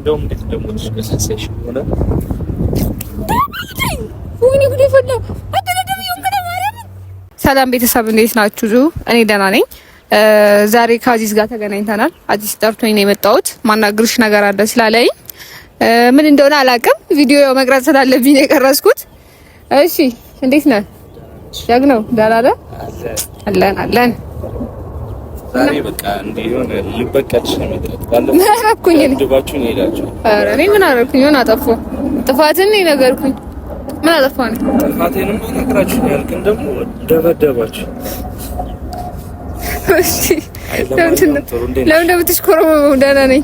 እንደውም እንዴት ደግሞ ተስከሰሰሽ ሆነ ወይኔ ጉዴ ፈላ አደረደም ይወከለ ማርያም። ሰላም ቤተሰብ እንዴት ናችሁ? እኔ ደህና ነኝ። ዛሬ ከአዚዝ ጋር ተገናኝተናል። አዚዝ ጠርቶኝ ነው የመጣሁት። ማናግርሽ ነገር አለ ስላለኝ ምን እንደሆነ አላውቅም። ቪዲዮ መቅረጽ ስላለብኝ ነው የቀረጽኩት። እሺ እንዴት ነህ? ጀግናው ደህና ነህ? አለን ዛሬ በቃ እንዲሆን ልበቀልሽ ነው ማለት ባለው አረኩኝ ድባችሁን ሄዳችሁ። ኧረ እኔ ምን አረኩኝ? ሆነ አጠፋሁ። ጥፋትን ነው ነገርኩኝ። ምን አጠፋሁ? ጥፋቴንም ነግራችሁ ያልከን ደግሞ ደበደባችሁ። እሺ ለምን እንደምትሽኮረመው? ደህና ነኝ።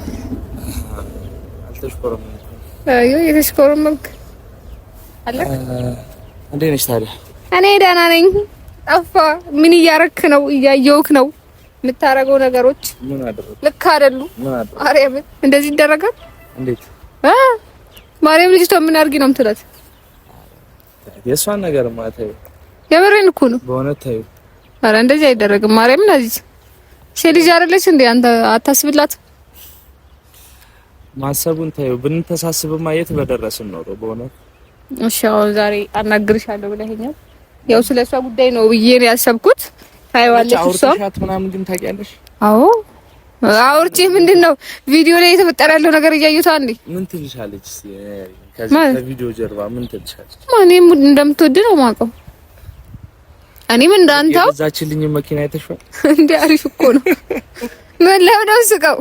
አልተሽኮረመም። አዮ የተሽኮረመምክ አለ። እንዴት ነሽ ታዲያ? እኔ ደህና ነኝ። ጠፋ። ምን እያረክ ነው? እያየውክ ነው የምታረገው ነገሮች ምን አደረኩ? ልክ አይደሉ? ማርያም እንደዚህ ይደረጋል? እንዴት ማርያም ልጅቷ ምን አድርጊ ነው የምትላት? የእሷን ነገር ማለት ነው። የምሬን እኮ ነው በእውነት ታዩ። ኧረ እንደዚህ አይደረግም። ማርያም ልጅ ሴት ልጅ አይደለች እንዴ? አንተ አታስብላት? ማሰቡን ታዩ። ብንተሳስብማ የት በደረስን ነው በእውነት። እሺ አሁን ዛሬ አናግርሻለሁ ብለኸኛል። ያው ስለሷ ጉዳይ ነው ብዬ ነው ያሰብኩት። ታይዋለሽ እሷ አውርተሻት ምናምን ግን ታውቂያለሽ? አዎ አውርቼ ምንድነው ቪዲዮ ላይ የተፈጠረ ያለው ነገር እያየሁት አንዴ ምን ትልሻለች? ከቪዲዮ ጀርባ ምን ትልሻለች? ማንም እንደምትወድ ነው የማውቀው። እኔም እንዳንተው እዛችልኝ መኪና አይተሽው እንዴ? አሪፍ እኮ ነው። ምን ለምን ስቀው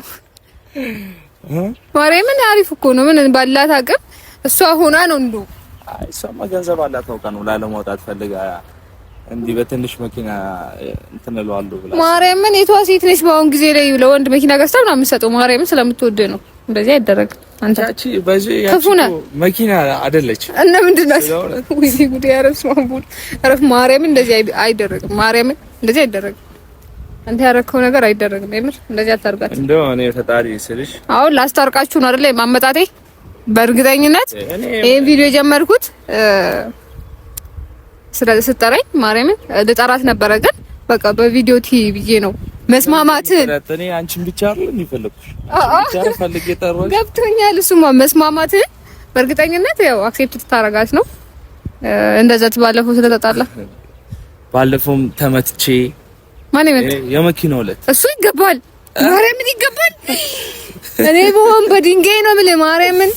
ማርያምን አሪፍ እኮ ነው። ምን ባላት አቅም እሷ ሆና ነው እንዱ። አይ እሷማ ገንዘብ አላት ታውቃ ነው ላለማውጣት ፈልጋ እንዲህ በትንሽ መኪና እንትን እለዋለሁ ብላ። ማርያምን የቷ ሴት ነች በአሁን ጊዜ ላይ ለወንድ መኪና ገዝታ ምናምን የምትሰጠው? ማርያምን ስለምትወድ ነው። እንደዚህ አይደረግም። አንተ ያቺ መኪና አይደለች እና ምንድነው? ወይ ጉድ ያረስ ማንቡል አረፍ። ማርያምን እንደዚህ አይደረግም። ማርያምን እንደዚህ አይደረግም። አንተ ያረከው ነገር አይደረግም። የምር እንደዚህ አታርጋት። እንደው እኔ ፈጣሪ ስልሽ አሁን ላስታርቃችሁ ነው አይደል ማመጣቴ። በእርግጠኝነት ይሄን ቪዲዮ የጀመርኩት ስጠራኝ ማርያምን ልጠራት ነበረ፣ ግን በቃ በቪዲዮ ብዬ ነው መስማማትን። እኔ አንቺን ብቻ አይደል የሚፈልኩሽ ብቻ ፈልጌ ጠራሽ። ገብቶኛል። እሱማ መስማማትን በእርግጠኝነት ያው አክሴፕት ታረጋት ነው። እንደዛ ባለፈው ስለተጣላ ባለፈውም ተመትቼ ማን የመኪናው ዕለት እሱ ይገባል። ማርያምን ይገባል። እኔ በሆን በድንጋይ ነው የምልህ ማርያምን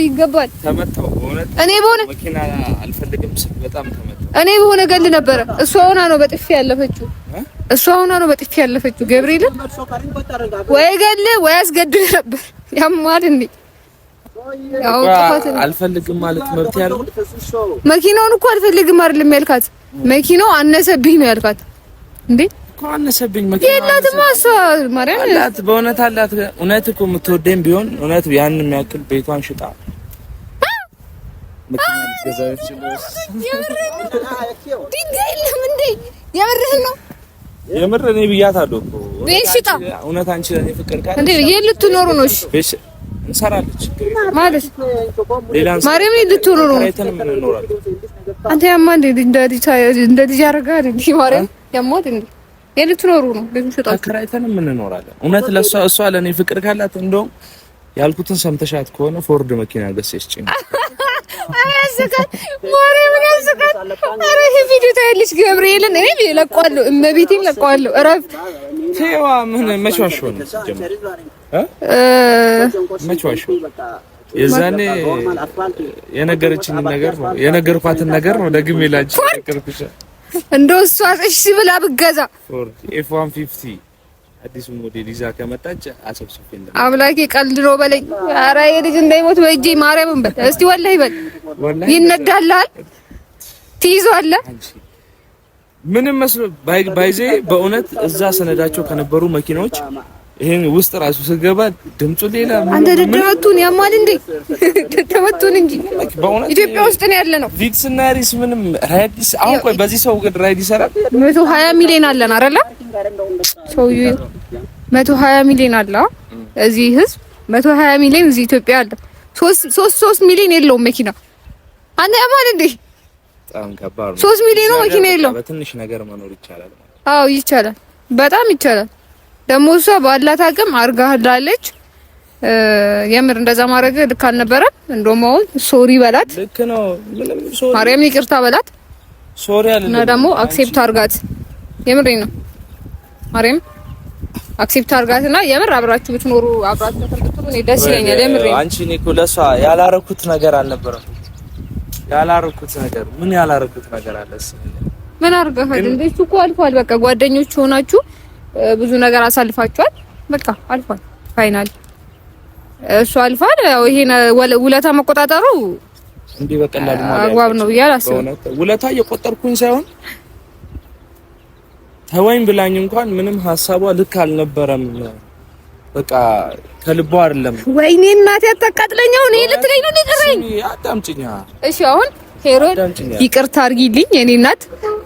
ይገባል። ተመታው በእውነት እኔ በሆነ መኪና አልፈልግም ስል በጣም ተመታው። እኔ በሆነ ገል ነበረ። እሷ ሆና ነው በጥፊ ያለፈችው። ገብርኤል ወይ ገል ወይ አስገድል ነበር። ያማል እንዴ? ያው ጥፋት አልፈልግም ማለት መብት ያለው። መኪናውን እኮ አልፈልግም አይደለም ያልካት፣ መኪናው አነሰብኝ ነው ያልካት እንዴ? እኮ አነሰብኝ መኪና የላትም እሷ ማርያም አላት። በእውነት አላት። እውነት እኮ የምትወደኝ ቢሆን እውነት ያንን የሚያክል ቤቷን ሽጣ መኪና ልትገዛች ነው። ድንጋይ የለም እንዴ? የምርህን ነው? የምር እኔ ብያታለሁ እኮ ቤት ሽጣ። እውነት አንቺ ለኔ ፍቅር ካለ እንዴ የልትኖሩ ነው? እሺ ቤት እንሰራለች ማለት ሌላ ማርያም ልትኖሩ ነው? አይተን ምን እንኖራለን? አንተ ያማ እንዴ እንደ ልጅ ያረጋል እንዴ? ማርያም ያማት እንዴ የልትኖሩ ነው? ቤት ሽጣ አከራይተን ምን እንኖራለን? እውነት ለሷ እሷ ለኔ ፍቅር ካላት እንደውም ያልኩትን ሰምተሻት ከሆነ ፎርድ መኪና ገዝተሽ ጭኝ አያስቀር ማርያም ያስቀር። አረ ይሄ ቪዲዮ ታያለሽ ገብርኤልን እኔ ለቋለሁ፣ እመቤቴን ለቋለሁ። እረፍ ተዋ። ምን መችዋሽ ነው ጀመረ መችዋሽ የዛኔ የነገረችኝ ነገር ነው የነገርኳትን ነገር ነው ደግሜ ላንቺ ነገርኩሽ። እንደው እሷ እሺ ብላ ብገዛ ፎርድ F150 አዲሱ ሞዴል ይዛ ከመጣች አሰብስቤ እንደ አምላኬ ቀልድ ነው በለኝ። ኧረ የልጅ እንዳይሞት በእጄ ማርያምን በል እስቲ ወላሂ በል። ይነዳልሃል ትይዟለህ። ምንም መስሎ ባይዜ በእውነት እዛ ሰነዳቸው ከነበሩ መኪናዎች ይሄን ውስጥ ራሱ ስገባ ድምፁ ሌላ አንተ ደደመቱን ያማል እንዴ? ደደመቱን እንጂ ኢትዮጵያ ውስጥ ነው ያለ ነው። ቪትስ እና ሪስ ምንም ራይዲስ አሁን ቆይ በዚህ ሰው ግን ራይድ ይሰራል። 120 ሚሊዮን አለን አይደለ? ሰውዬው 120 ሚሊዮን አለ እዚህ ህዝብ 120 ሚሊዮን እዚህ ኢትዮጵያ አለ። 3 ሚሊዮን የለውም መኪና። አንተ ያማል እንዴ? በጣም ከባድ ነው። 3 ሚሊዮን ነው መኪና የለውም። በትንሽ ነገር መኖር ይቻላል። አዎ ይቻላል፣ በጣም ይቻላል። ደግሞ እሷ ባላት አቅም አርጋላለች። የምር እንደዛ ማድረግ ልክ አልነበረም። እንደውም አሁን ሶሪ በላት። ልክ ነው። ምንም ሶሪ ማርያም ይቅርታ በላት። ሶሪ አይደለም እና ደግሞ አክሴፕት አድርጋት። የምሬን ነው። ማርያም አክሴፕት አድርጋትና የምር አብራችሁ ብትኖሩ አብራችሁ ተፈጥሩ እኔ ደስ ይለኛል። የምሬን አንቺ እኔ እኮ ለሷ ያላረኩት ነገር አልነበረም። ያላረኩት ነገር ምን ያላረኩት ነገር አለስ? ምን አርገሃል እንዴ? እኮ አልፏል። በቃ ጓደኞች ሆናችሁ ብዙ ነገር አሳልፋችኋል። በቃ አልፏል። ፋይናል እሱ አልፏል። ያው ይሄን ውለታ መቆጣጠሩ እንዴ በቀላሉ ማለት አግባብ ነው ያላሰው። ውለታ እየቆጠርኩኝ ሳይሆን ተወኝ ብላኝ እንኳን ምንም ሐሳቧ ልክ አልነበረም። በቃ ከልቧ አይደለም። ወይኔ እናቴ አታቃጥለኛው ነው ልትለኝ ነው ንገረኝ። አዳምጪኛ እሺ። አሁን ሄሮን ይቅርታ አድርጊልኝ የኔ እናት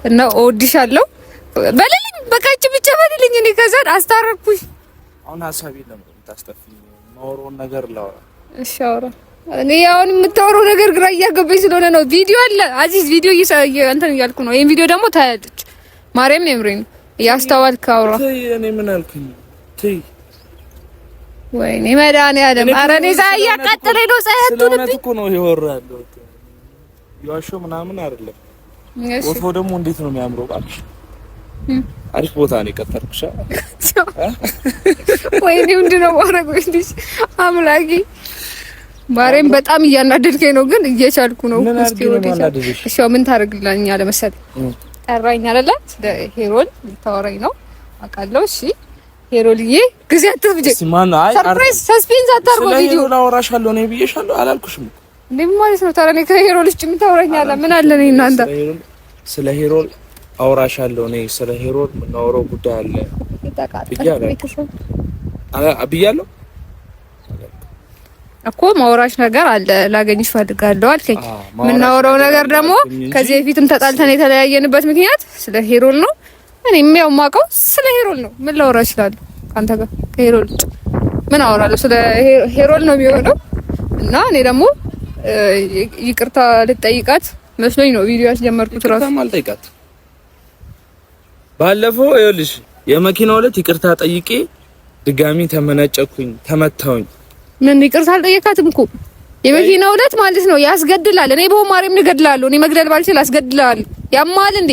እና እወድሻለሁ በለልኝ። በቃ እቺ ብቻ በለልኝ። እኔ ከዛ አስታረኩሽ። አሁን ሐሳቤ ለምን ታስጠፊኝ? ማውራውን ነገር ላውራ። እሺ አውራ። እኔ አሁን የምታወራው ነገር ግራ እያገባኝ ስለሆነ ነው። ቪዲዮ አለ አዚዝ ቪዲዮ እንትን እያልኩ ነው። ይሄን ቪዲዮ ደግሞ ታያለች። ማርያም የምሬን ያስተዋልክ አውራ። እኔ ምን አልኩኝ? ትይ ወይኔ መድኃኒዓለም። ኧረ እኔ እዛ እያቃጠለኝ ነው። ፀሐይቱን እኮ ነው ይወራለሁ። ያሾ ምናምን አይደለም። ቦታው ደግሞ እንዴት ነው የሚያምረው! እባክሽ አሪፍ ቦታ ነው የቀጠርኩሽ። ወይኔ ምንድነው ማረገው? እንዴ አምላኬ ማርያም በጣም እያናደድከኝ ነው፣ ግን እየቻልኩ ነው። እስኪ ወዲህ እሺ ምን ታደርግልኛለህ መሰለህ? ጠራኝ አይደለ? ሄሮን ልታወራኝ ነው አውቃለሁ። እሺ ሄሮልዬ ጊዜ አትፍጅ። ሰርፕራይዝ ሰስፔንስ አታርጎ ቪዲዮ ላወራሻለሁ ነው ብዬሻለሁ አላልኩሽም እንዴ? ማለት ነው ታረኔ ከሄሮል ውስጥ ምን ታወራኛለህ? ምን አለ ነው እናንተ? ስለ ሄሮል አወራሻለሁ ነው። ስለ ሄሮል የምናወራው ጉዳይ አለ ብያለሁ እኮ ማውራሽ ነገር አለ። ላገኝሽ ፈልጋለሁ አልከኝ። የምናወራው ነገር ደግሞ ከዚህ በፊትም ተጣልተን የተለያየንበት ምክንያት ስለ ሄሮል ነው። እኔም ያው የማውቀው ስለ ሄሮል ነው። ምን ላወራ እችላለሁ ካንተ ጋር? ከሄሮል ምን አወራለሁ? ስለ ሄሮል ነው የሚሆነው። እና እኔ ደግሞ ይቅርታ ልጠይቃት መስሎኝ ነው ቪዲዮ ያስጀመርኩት። ራሱ ማልጠይቃት ባለፈው ይኸውልሽ የመኪናው ዕለት ይቅርታ ጠይቄ ድጋሚ ተመነጨኩኝ፣ ተመታውኝ። ምን ይቅርታ አልጠየቃትም እኮ የመኪናው ዕለት ማለት ነው። ያስገድላል። እኔ በማርያም ልገድላለሁ። እኔ መግደል ባልችል አስገድላለሁ። ያማል እንዴ?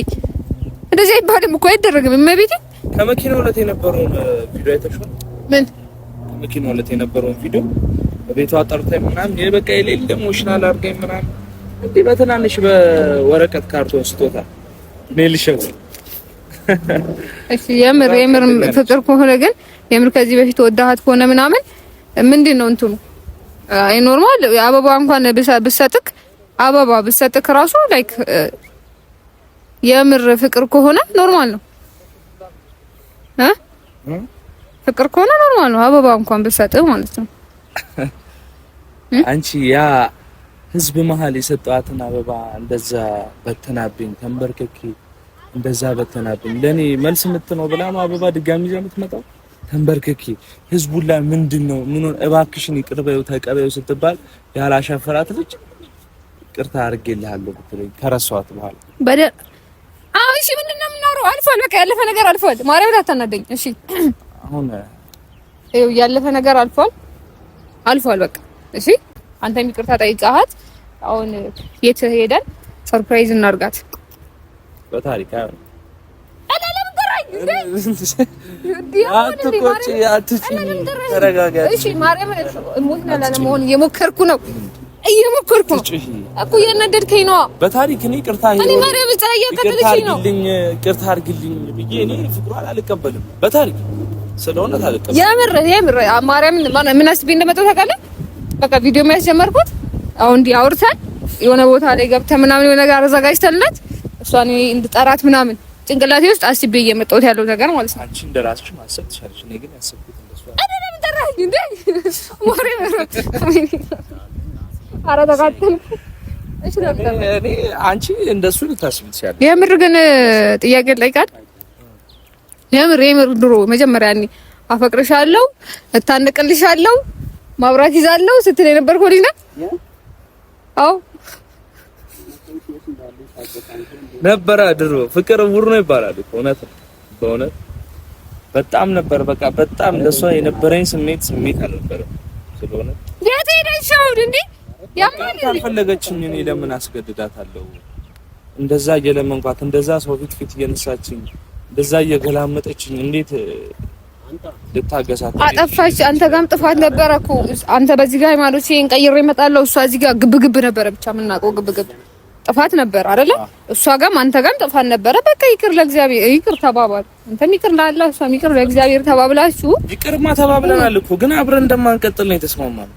እንደዚህ አይባልም እኮ አይደረግም። እመቤቴ ከመኪናው ዕለት የነበረውን ቪዲዮ አይተሽው? ምን ከመኪናው ዕለት የነበረውን ቪዲዮ በቤቷ ጠርተኝ ምናምን በቃ የሌለ ኢሞሽናል አድርገኝ ምናምን እንዴ በትናንሽ በወረቀት ካርቶን ስጦታ ሜልሸው። እሺ የምር ፍቅር ከሆነ ግን የምር ከዚህ በፊት ወዳሃት ከሆነ ምናምን ምንድን ነው እንትኑ? አይ ኖርማል አበባ እንኳን ብሰጥክ አበባ ብሰጥክ ራሱ ላይክ የምር ፍቅር ከሆነ ኖርማል ነው ፍቅር ከሆነ ኖርማል ነው። አበባ እንኳን ብሰጥህ ማለት ነው። አንቺ ያ ህዝብ መሀል የሰጠዋትን አበባ እንደዛ በተናብኝ ተንበርክኬ እንደዛ በተናብኝ ለኔ መልስ ምትነው ብላ ነው አበባ ድጋሚ ይዛ የምትመጣው? ተንበርክኬ ህዝቡን ላይ ምንድነው ምን እባክሽን ይቅር በይው ተቀበይው ስትባል ያላሻፈራት ልጅ ይቅርታ አድርጌልሃለሁ ብትለኝ ከረሳኋት በኋላ አዎ እሺ ምንድነው የምናወራው? አልፏል። በቃ ያለፈ ነገር አልፏል። ማርያም አታናደኝ። እሺ አሁን ይኸው ያለፈ ነገር አልፏል በቃ እሺ። አንተም ይቅርታ ጠይቃሃት። አሁን የት ሄደን ሰርፕራይዝ እናርጋት በታሪክ አይደል? እየሞከርኩ ነው እኮ እያናደድከኝ ነው። በታሪክ እኔ ይቅርታ አድርግልኝ ብዬ እኔ ፍቅሯን አልቀበልም። በታሪክ ስለሆነ አልቀበልም። የምር ማርያምን ምን አስቤ እንደመጣሁ ታውቃለህ? በቃ ቪዲዮ የሚያስጀመርኩት አሁን እንዲህ አውርተን የሆነ ቦታ ላይ ገብተን ምናምን የሆነ ነገር አዘጋጅተንለት እሷን እንድጠራት ምናምን ጭንቅላቴ ውስጥ አስቤ እየመጣሁት ያለው ነገር ማለት ነው። አንቺ እንደራስሽ ማሰብ ትችላለሽ። እኔ ግን ያሰብኩት እንደሷ አይደለም። እንደራስሽ እንዴ ማርያም ኧረ ተቃጠልኩ። እሺ እኔ አንቺ እንደሱ ልታስቢ ትችላለሽ። የምር ግን ጥያቄ ልጠይቃት። የምር ድሮ መጀመሪያ እኔ አፈቅርሻለሁ፣ እታነቅልሻለሁ፣ ማብራት ይዛለሁ ስትል የነበርኩ ልጅ ነኝ። አዎ ነበረ ድሮ። ፍቅር ውር ነው ይባላል እኮ እውነት ነው። በእውነት በጣም ነበር። በቃ በጣም ለሷ የነበረኝ ስሜት አልነበረም። ስለሆነ የት ሄደሽ አሁን እንዴ? ያማል ካልፈለገችኝ እኔ ለምን አስገድዳታለሁ? እንደዛ እየለመንኳት እንደዛ ሰው ፊት እየነሳችኝ እንደዛ እየገላመጠችኝ እንዴት ልታገሳት? አጠፋች። አንተ ጋርም ጥፋት ነበረ እኮ። አንተ በዚህ ጋር ሃይማኖቴን ቀይሬ እመጣለሁ፣ እሷ እዚህ ጋር ግብግብ ነበረ። ብቻ የምናውቀው ግብግብ ጥፋት ነበር አይደለ? እሷ ጋርም አንተ ጋርም ጥፋት ነበረ። በቃ ይቅር ለእግዚአብሔር ይቅር ተባባሉ። አንተም ይቅር ላላ እሷም ይቅር ለእግዚአብሔር ተባብላችሁ። ይቅርማ ተባብለናል እኮ ግን አብረን እንደማንቀጥል ነው የተስማማነው።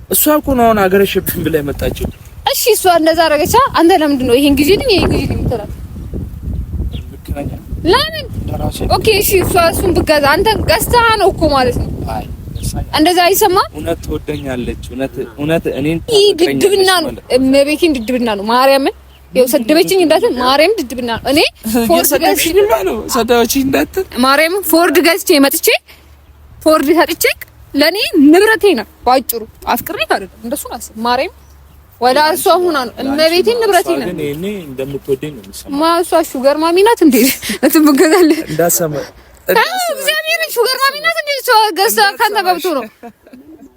እሷ እኮ ነው አሁን አገረሽብኝ ብላ የመጣችው። እሺ እሷ እንደዛ አደረገቻ። አንተ ለምንድን ነው ይሄን ጊዜ የምትላት? ለምን? ኦኬ እሺ እሱን ብገዛ አንተ ገዝተህ ነው እኮ ማለት ነው። አይ እንደዛ አይሰማም። እውነት ትወደኛለች። እውነት እኔን ድድብና ነው። እመቤቴን ድድብና ነው። ማርያምን ይኸው ሰደበችኝ እንዳትል። ማርያም ድድብና ነው። እኔ ፎርድ ገዝቼ ነው ሰደበችኝ እንዳትል። ማርያም ፎርድ ገዝቼ መጥቼ ፎርድ ሰጥቼ ለኔ ንብረቴ ነው። ባጭሩ አፍቅሬት አይደለም እንደሱ አስብ። ማርያም ወላ እሷ ሆና ነው እመቤቴን ንብረቴ ነው። እኔ እንደምትወደኝ ነው የሚሰማው። እሷ ሹገር ማሚ ናት እንዴ? እንትምገዛለህ እንዳሰማ እግዚአብሔር ሹገር ማሚ ናት እንዴ? እሷ ገዝታ ካንተ ገብቶ ነው።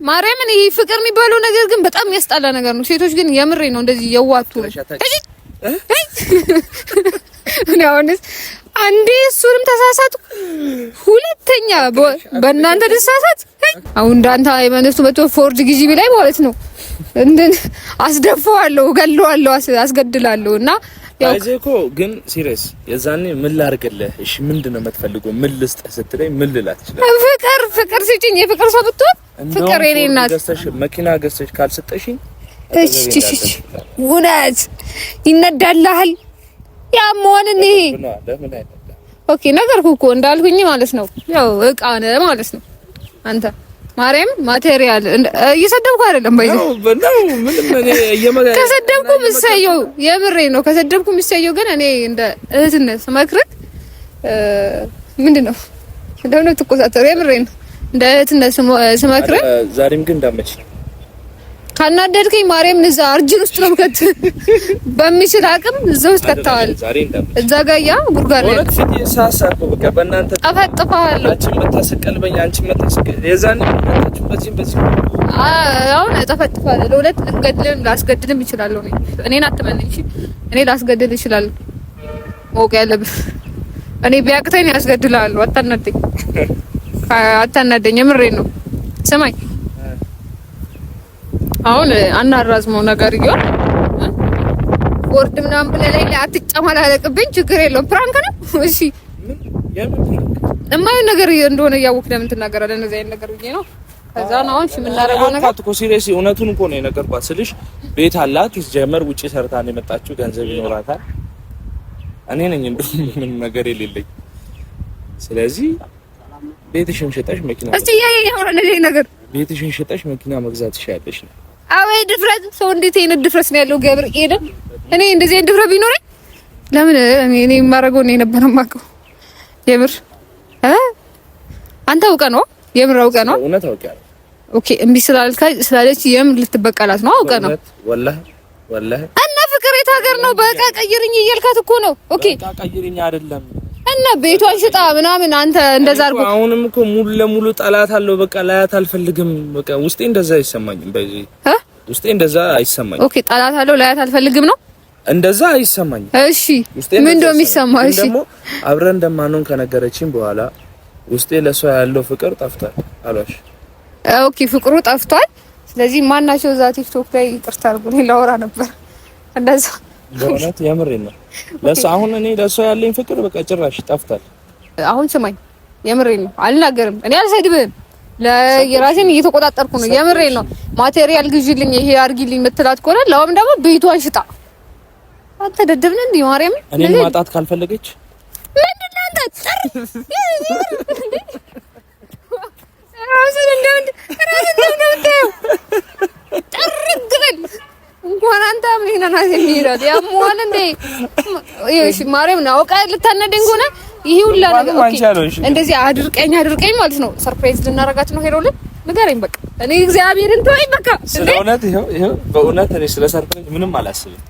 ማርያምን ይሄ ፍቅር የሚባለው ነገር ግን በጣም የሚያስጣላ ነገር ነው። ሴቶች ግን የምሬ ነው እንደዚህ የዋቱ እኔ አሁንስ አንዴ እሱንም ተሳሳቱ፣ ሁለተኛ በእናንተ ተሳሳት። አሁን እንዳንተ ሃይማኖቱ መጥቶ ፎርድ ግዢ ቢላይ ማለት ነው እንትን አስደፋዋለሁ፣ ገለዋለሁ፣ አስገድላለሁ። እና ያው አይዘኮ ግን ሲሪየስ የዛኔ ምን ላድርግልህ? እሺ ምንድነው የምትፈልገው? ምን ልስጥህ ስትለኝ ምን ልላት ይችላል? ፍቅር ስጪኝ። የፍቅር ሰው ብትሆን ፍቅር የኔ እናት መኪና ገዝተሽ ካልሰጠሽኝ እሺ ውነት ይነዳልሃል። ያሞን ይሄ ኦኬ ነገርኩ እኮ እንዳልኩኝ ማለት ነው። ያው እቃ ነህ ማለት ነው አንተ። ማርያም ማቴሪያል እየሰደብኩ አይደለም ባይዘው ነው ምንም እኔ ከሰደብኩ ምሰየው የምሬ ነው። ከሰደብኩ ምሰየው ግን እኔ እንደ እህትነት ስመክርህ ምንድነው እንደሆነ ተቆጣጠር። የምሬ ነው እንደ እህትነት ስመክርህ። ዛሬም ግን እንዳመች ካናደድከኝ ማርያም እዛ አርጅን ውስጥ ነው ከት በሚችል አቅም እዛ ውስጥ ከተዋል። እዛ ጋር ያ ጉርጋር ነው ወጥ ፊት ሳሳቆ በቃ በእናንተ ጠፈጥፋለሁ። አንቺ መታሰቀልበኝ አንቺ መታሰቀል የዛኔ በዚህ አሁን ጠፈጥፋለሁ። ለሁለት ልገድልም ላስገድልም ይችላልው። እኔን አትመልኝ እሺ። እኔ ላስገድል ይችላል ሞቅ ያለብህ እኔ ቢያቅተኝ ያስገድላለሁ። አታናደኝ የምሬን ነው። ስማኝ አሁን አናራዝመው ነገር ይሁን ወርድ ምናምን ብለህ ላይ አትጨማላለቅብኝ። ችግር የለውም ፕራንክ ነው እሺ። የማይሆን ነገር እንደሆነ እያወቅህ ለምን ትናገራለህ? እንደዚህ አይነት ነገር ብዬ ነው። ከዛ ነው አሁን የምናደርገው ነገር እኮ ሲሪየስ እውነቱን እኮ ነው የነገርኳት ስልሽ ቤት አላት ጀመር ውጪ ሰርታ ነው የመጣችው። ገንዘብ ይኖራታል። እኔ ነኝ ምንም ነገር የሌለኝ። ስለዚህ ቤትሽን ሸጠሽ መኪና እስቲ ያያያው ነገር ቤትሽን ሸጠሽ መኪና መግዛት ትችያለሽ ነው። አወይ ድፍረት! ሰው እንዴት አይነት ድፍረት ነው ያለው? ገብር ሄደ። እኔ እንደዚህ አይነት ድፍረት ቢኖረኝ ለምን እኔ የማደርገው ነው የነበረ ማቀው የምር አንተ አውቀህ ነው የምር አውቀህ ነው እውነት አውቀህ። ኦኬ እምቢ ስላለች የምር ልትበቀላት ነው አውቀህ ነው ወላሂ እና ፍቅር የት ሀገር ነው? በቃ ቀይርኝ እያልካት እኮ ነው። ኦኬ በቃ ቀይርኝ አይደለም እና ቤቷን ሽጣ ምናምን አንተ እንደዛ አድርጎ አሁንም እኮ ሙሉ ለሙሉ ጠላት አለው። በቃ ላያት አልፈልግም። በቃ ውስጤ እንደዛ አይሰማኝም። በዚህ ውስጤ እንደዛ አይሰማኝም። ኦኬ ጠላት አለው ላያት አልፈልግም ነው እንደዛ አይሰማኝም። እሺ ምን እንደሚሰማው እሺ ደግሞ አብረን እንደማንሆን ከነገረችኝ በኋላ ውስጤ ለሷ ያለው ፍቅር ጠፍቷል አሏሽ። ኦኬ ፍቅሩ ጠፍቷል። ስለዚህ ማናቸው እዛ ቲክቶክ ላይ ይቅርታ አድርጉልኝ ላወራ ነበር እንደዛ በእውነት የምሬን ነው። ለሷ አሁን እኔ ለሷ ያለኝ ፍቅር በቃ ጭራሽ ጠፍቷል። አሁን ስማኝ የምሬን ነው አልናገርም። እኔ አልሰድብህም። ለየራሴን እየተቆጣጠርኩ ነው። የምሬን ነው። ማቴሪያል ግዢልኝ ይሄ አርጊልኝ የምትላት ከሆነ ለውም ደግሞ ቤቷን ሽጣ። አንተ ደደብ ነህ እንዴ ማርያም? እኔን ማጣት ካልፈለገች ምንድን ነው አንተ ራስን እንደምን እንኳን አንተ ምን ይናናስ የሚሄዳት ያሟል እንዴ? እሺ ማርያም ነው አውቃ ልታነደኝ ሆነ ይሄ ሁላ ነገር ኦኬ። እንደዚህ አድርቀኝ ማለት ነው። ሰርፕራይዝ ልናረጋት ነው። ሄሮልን ንገረኝ በቃ እኔ እግዚአብሔርን ተወኝ በቃ። ስለእውነት ይሄው በእውነት እኔ ስለ ሰርፕራይዝ ምንም አላስብም።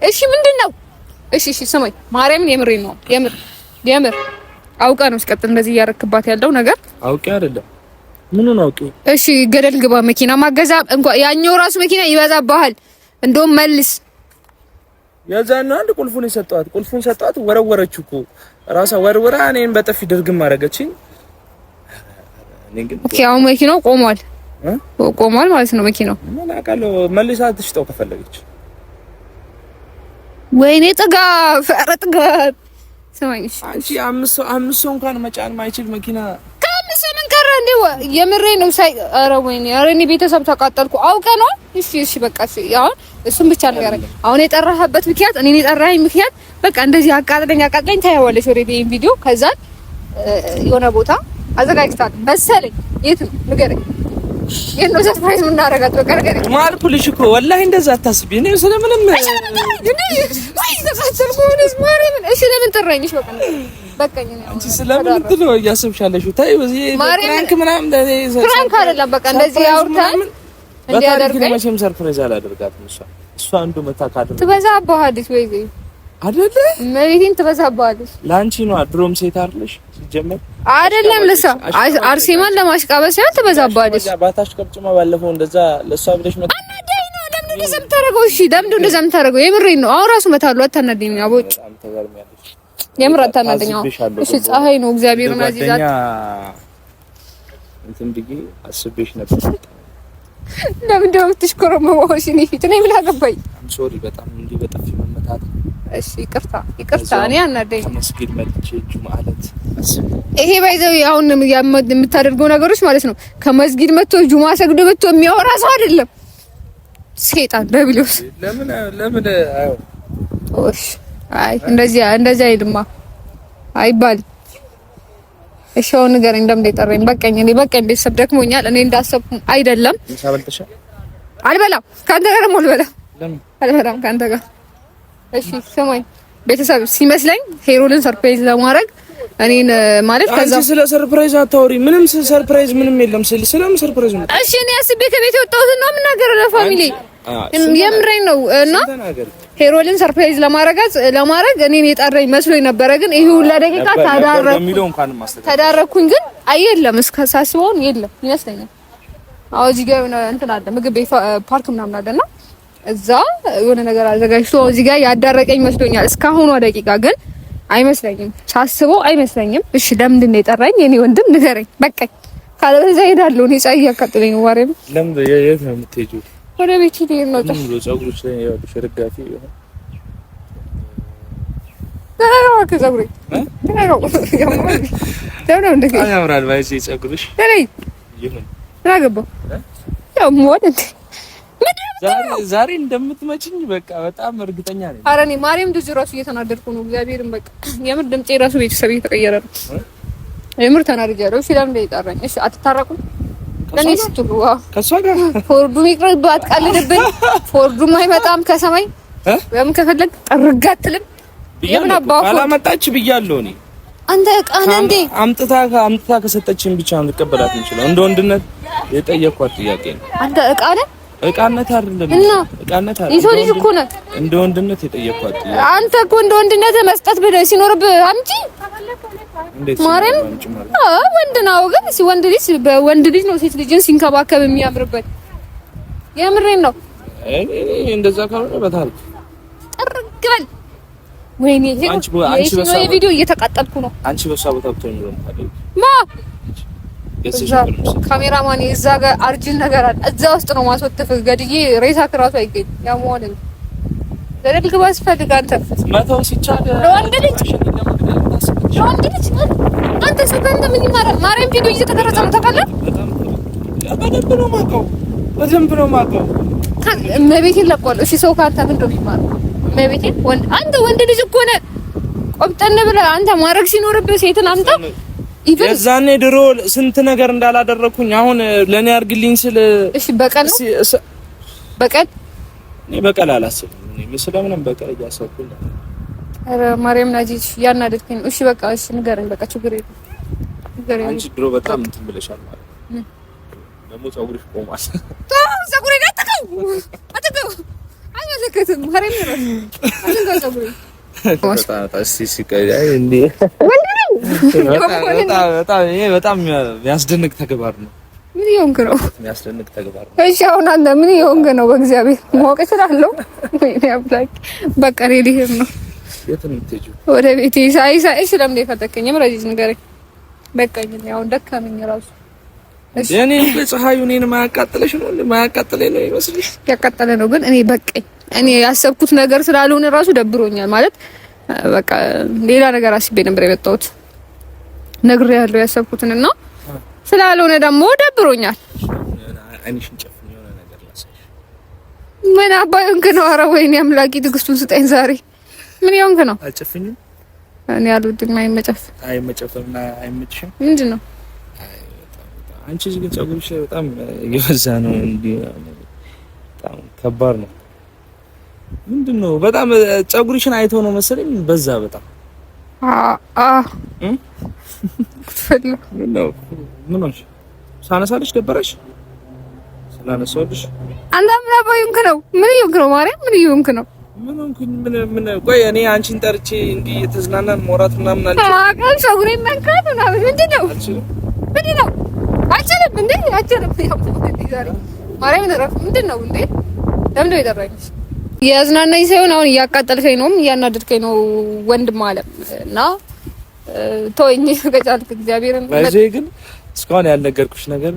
እሺ ምንድነው? እሺ ስማኝ ማርያምን የምሬን ነው የምር አውቃ ነው ሲቀጥል እንደዚህ እያረክባት ያለው ነገር አውቄ አይደለም። ምኑን አውቄ? እሺ ገደል ግባ። መኪና ማገዛ እንኳን ያኛው ራሱ መኪና ይበዛብሃል። እንደውም መልስ ያዛና አንድ ቁልፉን ሰጣት። ቁልፉን ሰጣት፣ ወረወረችው እኮ ራሷ ወርወራ እኔን በጥፊ ድርግም አደረገችኝ። ያው መኪናው ቆሟል ቆሟል ማለት ነው። መኪናው ምን አውቃለሁ። መልሳ ትሽጠው ከፈለገች። ወይኔ ጥጋብ፣ ኧረ ጥጋብ። ሰማኝሽ አንቺ አምስት ሰው እንኳን መጫን ማይችል መኪና ከአምስት ሰው ምን ቀረ እንዴ? የምሬ ነው ሳይ። ኧረ ወይኔ፣ ኧረ እኔ ቤተሰብ ተቃጠልኩ። አውቀ ነው። እሺ በቃ አሁን እሱም ብቻ ነገር አሁን የጠራህበት ምክንያት እኔን የጠራኸኝ ምክንያት በቃ እንደዚህ አቃጥለኝ ታያዋለሽ። ኦሬዲ ይሄን ቪዲዮ ከዛ የሆነ ቦታ አዘጋጅታል መሰለኝ። የት ነው ንገረኝ። የት ነው ሰርፕራይዝ የምናደርጋት? በቃ ንገረኝ ማልኩልሽ እኮ ወላሂ እንደዛ አታስቢ። እኔ ስለምንም እሺ ለምን ጠራኝሽ? በቃ አንቺ ስለምን ትለው እያሰብሻለሽ? ታይ በዚህ ፍራንክ ምናምን ፍራንክ አይደለም። በቃ እንደዚህ አውርተን እንዲያደርገኝ መቼም ሰርፕራይዝ አላደርጋትም። እሷ አንዱ መታካድ ትበዛብሃለች ወይ አይደለ? መሬቴን ትበዛብሃለች። ላንቺ ነው ድሮም ሴት አይደለሽ ሲጀመር አይደለም። ለሷ አርሴማን ለማሽቃበስ ሲሆን ትበዛብሃለች። ባታሽቀብጭማ ባለፈው እንደዛ ለሷ ብለሽ መጣ አናደኝ ነው። ለምን እንደዛ የምታደርገው? እሺ ለምን እንደዛ የምታደርገው? የምሬን ነው። አሁን ራሱ መታሉ። አታናደኝ ነው አቦጭ የምር አታናደኝ። እሺ ፀሐይ ነው እግዚአብሔርን አዚዛት እንትን ብዬ አስቤሽ ነበር። ለምን ደው ትሽኮረመው? እሺ እኔ ፊት ነኝ ብላ ገባኝ። አም ሶሪ በጣም እንዴ በጠፊ መመታት። እሺ ይቅርታ እኔ አናደኝ። መስጊድ መጥቼ ጁማዓለት ይሄ ባይዘው አሁን የምታደርገው ነገሮች ማለት ነው። ከመስጊድ መጥቶ ጁማ ሰግዶ መጥቶ የሚያወራ ሰው አይደለም። ሰይጣን ደብሊውስ ለምን አይ ኦሽ አይ እንደዚህ አይልማ አይባል። እሺ አሁን ንገረኝ፣ እንደምን ጠራኝ? በቃኝ ቤተሰብ ደክሞኛል። እኔ እንዳሰብኩ አይደለም። አልበላም ካንተ ጋር ነው አልበላም። ለምን አልበላም ካንተ ጋር? እሺ ስማኝ፣ ቤተሰብ ሲመስለኝ ሄሮልን ሰርፕራይዝ ለማድረግ እኔን ማለት ከዛ አንቺ ስለ ሰርፕራይዝ አታውሪ። ምንም ሰርፕራይዝ ምንም የለም። ስለምን ሰርፕራይዝ ነው? እሺ እኔ አስቤ ከቤት የወጣሁት ነው የምናገረው ለፋሚሊ የምሬን ነው። እና ሄሮልን ሰርፕራይዝ ለማድረግ እኔን የጠራኝ መስሎኝ ነበረ። ግን ይሄ ሁላ ደቂቃ ተዳረኩኝ። ግን አየለም እስከ ሳስበው የለም ይመስለኛል። አዎ እዚህ ጋር እንትን አለ ምግብ ቤት ፓርክ ምናምን አለና እዛ የሆነ ነገር አዘጋጅቶ እዚህ ጋር ያዳረቀኝ መስሎኛል እስካሁኗ ደቂቃ። ግን አይመስለኝም፣ ሳስበው አይመስለኝም። እሺ ለምንድን ነው የጠራኝ? የኔ ወንድም ንገረኝ። በቃኝ ካለበለዚያ እሄዳለሁ። እኔ ፀሐይ ያቃጥለኝ ነው። ማርያም ለምን የት ነው የምትሄጂው? ወደ ቤት ሄደን ነው። ፀጉርሽ ላይ ያው ሽርጋፊ ይሆናል። ከፀጉሬ ያምራል ባይዚ ፀጉርሽ ይሁን አገባው ያው ሞት ዛሬ እንደምትመጪኝ በቃ በጣም እርግጠኛ ነኝ። ኧረ እኔ ማርያም ልጅ ራሱ እየተናደድኩ ነው። እግዚአብሔርን በቃ የምር ድምጼ ራሱ ቤተሰብ እየተቀየረ ነው። የምር ተናድጃለሁ። እሺ ለምን ይጣራኝ? እሺ አትታረቁም? ለኔ ስትሉ ከሷ ጋር ፎርዱን ይቅርብ፣ አትቀልድብኝ። ፎርዱም አይመጣም ከሰማይ ወይም ከፈለግ ጠርጋትልም የምን አባው ካላመጣች ብያለሁ። እኔ አንተ ቃና እንዴ አምጥታ ከሰጠችን ብቻ ነው ልቀበላት እንችላለን። እንደ ወንድነት የጠየኳት ጥያቄ ነው። አንተ እቃነት አይደለም እና እቃነት አይደለም። ይሶ ልጅ እኮ ነው። እንደ ወንድነት የጠየኳት ጥያቄ አንተ እኮ እንደ ወንድነት መስጠት ብለህ ሲኖርብህ አምጪ ማረን ወንድ ነው። ግን ወንድ ልጅ ነው ሴት ልጅን ሲንከባከብ የሚያምርበት። የምሬን ነው። እንደዛ ካልሆነ በታል ጠርግበል። ወይኔ አንቺ ነው የቪዲዮ እየተቃጠልኩ ነው። አንቺ በሷ ቦታ ብትሆኚ ነው ታዲያ ማ ካሜራማን እዛ ጋር አርጅን ነገር አለ። እዛ ውስጥ ነው ማስወጥፍ ገድዬ ሬሳ ክራቱ አይገኝ ያሞን ለደልክ ባስፈልግ አንተ መተው ሲቻል ለወንድ ልጅ አንተ ሰከንድ ምን ይማራል? ማርያም ቪዲዮ እየተቀረጸ ነው ታውቃለህ። በደንብ ነው የማውቀው። እመቤቴን ለቋል። እሺ ሰው ካንተ ምን ነው የሚማረው? እመቤቴን አንተ ወንድ ልጅ እኮ ነህ። ቆብጠን ብለህ አንተ ማድረግ ሲኖርብህ ሴትን አምጣ። የዛኔ ድሮ ስንት ነገር እንዳላደረኩኝ አሁን ለኔ አርግልኝ ስል እሺ በቀል እኔ በቀል አላስብም። እኔ ስለምንም በቀል እያሰብኩኝ ኧረ ማርያም ናጂሽ ያናደድከኝ። እሺ በቃ እሺ ንገረኝ። በቃ ችግር የለም። አንቺ ድሮ በጣም እንትን ብለሻል ማለት ደግሞ ፀጉርሽ ቆሟል። ፀጉሬ አትተው አይመለከትም። ማርያም ነው አንተ ፀጉሬ ታታሲ ሲቀያይ እንዴ ወንድ ነው በጣም የሚያስደንቅ ተግባር ነው። ምን ይሆንክ ነው? የሚያስደንቅ ተግባር ነው። እሺ አሁን አንተ ምን ይሆንክ ነው? በእግዚአብሔር ማወቅ እችላለሁ። ወይኔ አምላክ በቃ እኔ ልሄድ ነው። የት ነው የምትሄጂው? ወደ ቤቴ። ሳይ ስለምን የፈተከኝ ምረጂት ንገረኝ። በቃኝ ነው አሁን ደካመኝ ራሱ። እሺ እኔ በፀሐዩ እኔን ማያቃጥለሽ ነው ማያቃጥለኝ ነው ይመስልሽ? ያቃጠለ ነው ግን እኔ በቃኝ። እኔ ያሰብኩት ነገር ስላልሆነ ራሱ ደብሮኛል ማለት በቃ ሌላ ነገር አስቤ ነበር የመጣሁት። ነግሬያለሁ ያሰብኩትንና ስላልሆነ ደግሞ ደብሮኛል። አይንሽን ጨፍኝ የሆነ ነገር ላሳይሽ። ምን አባዬንክ ነው? ኧረ ወይኔ አምላኬ ትዕግስቱን ስጠኝ ዛሬ። ምን ይሆንክ ነው? አጨፍኝም እኔ አልወድም። አይመጨፍና አይመችሽም። ምንድን ነው አንቺ ግን ፀጉርሽ በጣም እየበዛ ነው። እንዴ በጣም ከባድ ነው። ምንድን ነው በጣም ፀጉርሽን አይቶ ነው መሰለኝ በዛ በጣም ምን ሆነሽ? ሳነሳልሽ ደበረሽ? ስላነሳልሽ አንተ ምን አባዩንክ ነው? ምን ይሁንክ ነው? ማርያም ምን ይሁንክ ነው? ምን ቆይ እኔ አንቺን ጠርቼ እንዲህ የተዝናናን ሞራት ምናምን አልችልም። ማቀል ፀጉሬን መንካት ምናምን ምንድን ነው? ምንድን ነው? አልችልም እንዴ አልችልም። ዛሬ ማርያም ነረፍ ምንድን ነው እንዴ? ለምን ነው የጠራኝ? የአዝናናኝ ሳይሆን አሁን እያቃጠልከኝ ነው፣ እያናደድከኝ ነው ወንድም አለም እና ተወኝ ከቻልክ እግዚአብሔርን። በዚህ ግን እስካሁን ያልነገርኩሽ ነገር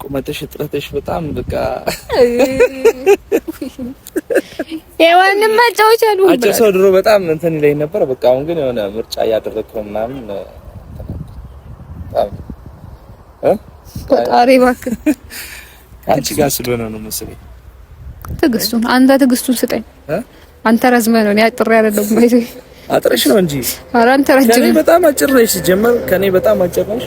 ቁመትሽ እጥረትሽ በጣም በቃ የማንም መጫወቻ ነው። አጭር ሰው ድሮ በጣም እንትን ይለኝ ነበር። በቃ አሁን ግን የሆነ ምርጫ እያደረግኩ ምናምን ፈጣሪ እባክህ አንቺ ጋር ስለሆነ ነው መሰለኝ። ትዕግስቱን ስጠኝ። አንተ ረዝመህ ነው እኔ አጥሬ አይደለም ማለት አጥረሽ ነው እንጂ። ኧረ አንተ ረጅም ከኔ በጣም አጭር ነሽ። ሲጀመር ከኔ በጣም አጭር ነሽ።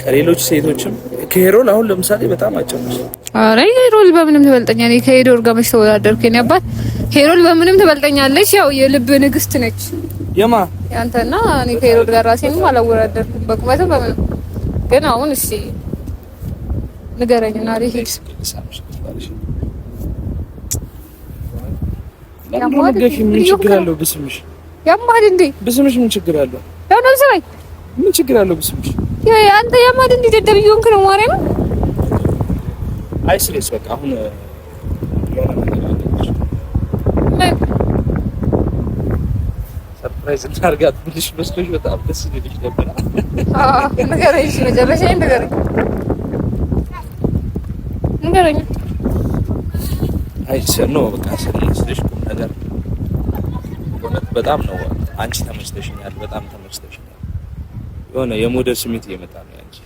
ከሌሎች ሴቶችም ከሄሮል አሁን ለምሳሌ በጣም አጭር ነሽ። ኧረ ሄሮል በምንም ትበልጠኛለች። ከሄሮል ጋር መች ተወዳደርኩ? የኔ አባት ሄሮል በምንም ትበልጠኛለች። ያው የልብ ንግስት ነች። የማ ያንተና እኔ ከሄሮል ጋር ራሴንም አላወዳደርኩም በቁመትም በምንም። ግን አሁን እሺ ንገረኝና ልሂድ። ያማልሽ ምን ችግር አለው ብስምሽ? ያማል እንዴ ብስምሽ ምን ችግር አለው? ያው ነው ሰራይ ምን ችግር አለው ብስምሽ? አንተ ያማል እንዴ ደደብ ይሆንክ ነው ማርያም። አይ ስለስ በቃ አሁን ሰርፕራይዝ እናርጋት ብልሽ መስሎሽ በጣም ደስ ይልሽ ነበር። ንገረኝ መጨረሻ ንገረኝ። አይ ሰኖ በቃ ስለሽ ቁም ነገር በጣም ነው። አንቺ ተመችተሽኛል፣ በጣም ተመችተሽኛል። የሆነ የሞዴል ስሜት እየመጣ ነው አንቺ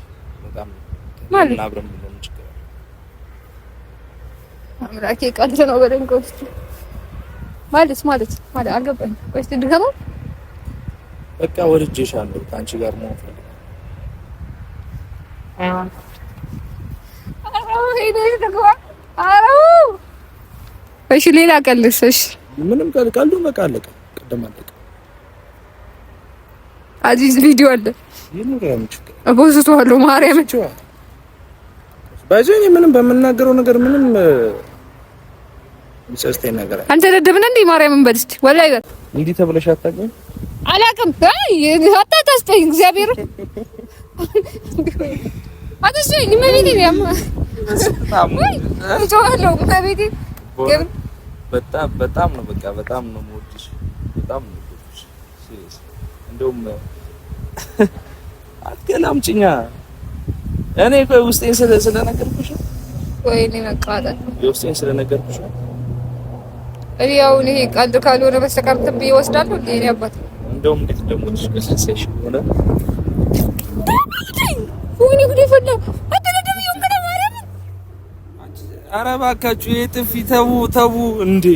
በጣም ማለት አብረን ምን ችግር አለ? አምላኬ ቀልድ ነው በለኝ። ቆስቲ ማለት አልገባኝ። ቆስቲ ድገማ። በቃ ወድጄሻለሁ፣ ከአንቺ ጋር መሆን ፈልጋለሁ። እሺ ሌላ ቀልስ? እሺ ምንም ቀልዱ በቃ አለቀ። ቀደም አለቀ። አዚዝ ቪዲዮ አለ ይኑረም ችግር አቦስቷለሁ። ማርያም ባይዘኝ ምንም በመናገረው ነገር ምንም ምንሰስተኝ ነገር አንተ ደደብነ እንዴ? ማርያምን በል እስቲ ወላሂ በል እንዲህ ተብለሽ አታውቂም? አላውቅም። አይ አታስጠኝ እግዚአብሔር አትስጠኝ። መቤቴ ያማ ጆአለው መቤቴ በጣም ነው በቃ በጣም ነው የምወድሽ፣ በጣም ነው የምወድሽ። ሲሪየስ እንደውም አትገላምጪኛ። እኔ ቆይ ውስጤን ስለነገርኩሽ ወይኔ መቃጠል የውስጤን ስለነገርኩሽ እኔ ያው ይሄ ቀልድ ካልሆነ በስተቀር ትብዬ እወስዳለሁ እንዴ? እኔ አባት እንደውም እንዴት እንደሞትሽ ከሰሰሽ ሆነ ወይኔ ጉዴ ፈላ አትነደም ይሁን ከደ ማርያም። ኧረ እባካችሁ የጥፊ ተው እንዴ!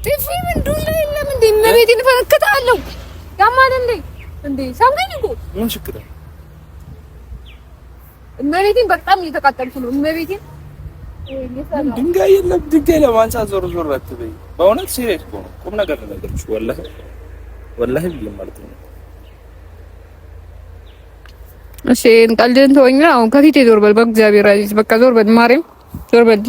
ጥፊ ምን ዱላ የለም እንዴ? መቤቴን ፈነክታለሁ። ያማል እንዴ ሳምገኝ እኮ ምን ችግር አለ? መቤቴን በጣም እየተቃጠልኩ ነው። መቤቴን ድንጋይ የለም ድንጋይ ለማንሳት ዞር አትበይ። በእውነት ሲሪየስ ነው። ቁም ነገር ነገርኩሽ። ወላሂ ቢልም ማለት ነው። እሺ እንቀልድን ተወኝና አሁን ከፊቴ ዞር በል። በእግዚአብሔር አዚዝ በቃ ዞር በል። ማርያም ዞር በል።